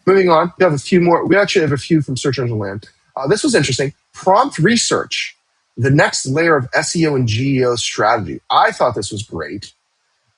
Moving on, we have a few more. We actually have a few from Search Engine Land. This was interesting. Prompt research, the next layer of SEO and GEO strategy. I thought this was great.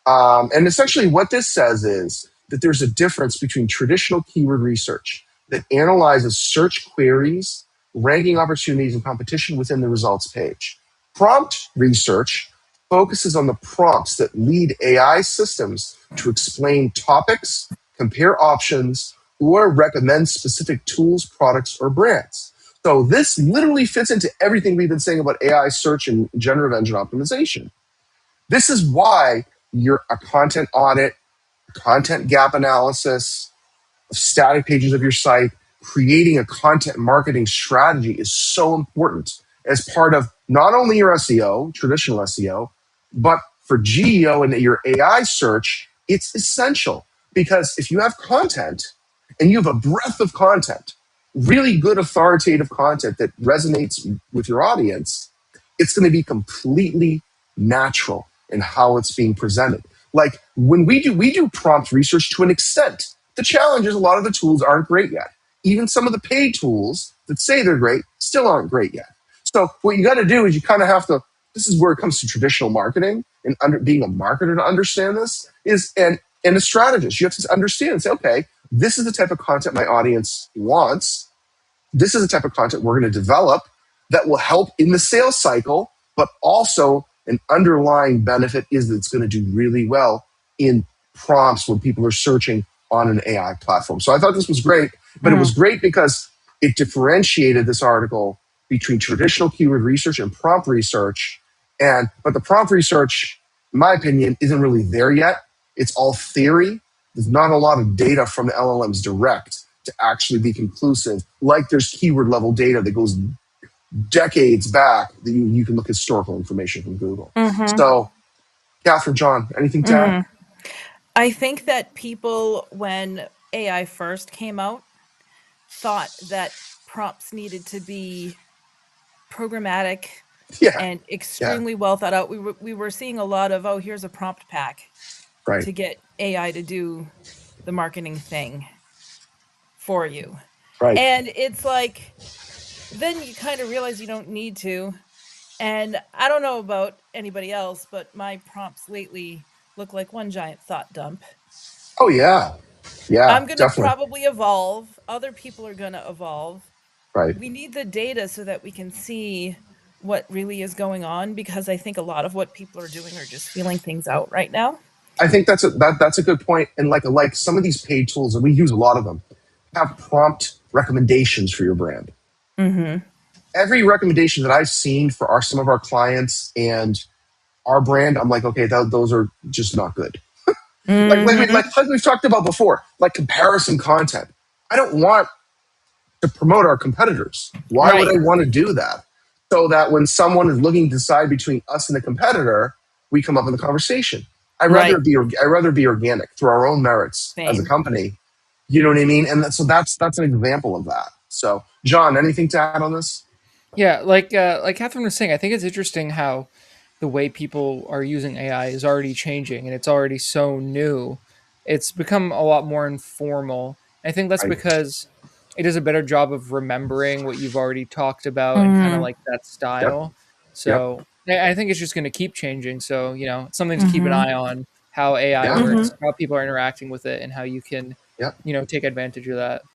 And essentially what this says is that there's a difference between traditional keyword research that analyzes search queries, ranking opportunities, and competition within the results page. Prompt research focuses on the prompts that lead AI systems to explain topics, compare options, or recommend specific tools, products, or brands. So this literally fits into everything we've been saying about AI search and generative engine optimization. This is why a content audit, content gap analysis, static pages of your site, creating a content marketing strategy is so important as part of not only your SEO, traditional SEO, but for GEO and your AI search, it's essential. Because if you have content and you have a breadth of content, really good authoritative content that resonates with your audience, it's going to be completely natural in how it's being presented. Like when we do prompt research to an extent. The challenge is a lot of the tools aren't great yet. Even some of the paid tools that say they're great still aren't great yet. So what you got to do is you kind of have to, this is where it comes to traditional marketing and being a marketer to understand this is, and a strategist. You have to understand and say, okay, this is the type of content my audience wants. This is the type of content we're going to develop that will help in the sales cycle, but also an underlying benefit is that it's going to do really well in prompts when people are searching on an AI platform. So I thought this was great, but it was great because it differentiated this article between traditional keyword research and prompt research. But the prompt research, in my opinion, isn't really there yet. It's all theory. There's not a lot of data from the LLMs direct to actually be conclusive. Like there's keyword level data that goes decades back that you can look historical information from Google. So, Catherine, John, anything to add? I think that people, when AI first came out, thought that prompts needed to be programmatic Yeah, and yeah, extremely well thought out. We were seeing a lot of, oh, here's a prompt pack right. to get AI to do the marketing thing for you. Right. And it's like, then you kind of realize you don't need to. And I don't know about anybody else, but my prompts lately look like one giant thought dump. Oh yeah. Yeah, I'm going to definitely. probably evolve. Other people are going to evolve. Right. We need the data so that we can see what really is going on, because I think a lot of what people are doing are just feeling things out right now. I think that's a good point. And like some of these paid tools, and we use a lot of them, have prompt recommendations for your brand. Every recommendation that I've seen for some of our clients and our brand, I'm like, okay, those are just not good. Like we've talked about before, like comparison content. I don't want to promote our competitors. Why would Right. I want to do that? So that when someone is looking to decide between us and a competitor, we come up with a conversation. Right. I'd rather be organic through our own merits as a Same. company. You know what I mean? And so that's an example of that. So, John, anything to add on this? Yeah, like Catherine was saying, I think it's interesting how the way people are using AI is already changing and it's already so new. It's become a lot more informal. I think that's Right. because it does a better job of remembering what you've already talked about and kind of Mm, like that Yep. style. Yep. So I think it's just going to keep changing. So, it's something to keep an mm-hmm, eye on how AI Yeah. works, how people are interacting with it, and how you can, Yep. take advantage of that.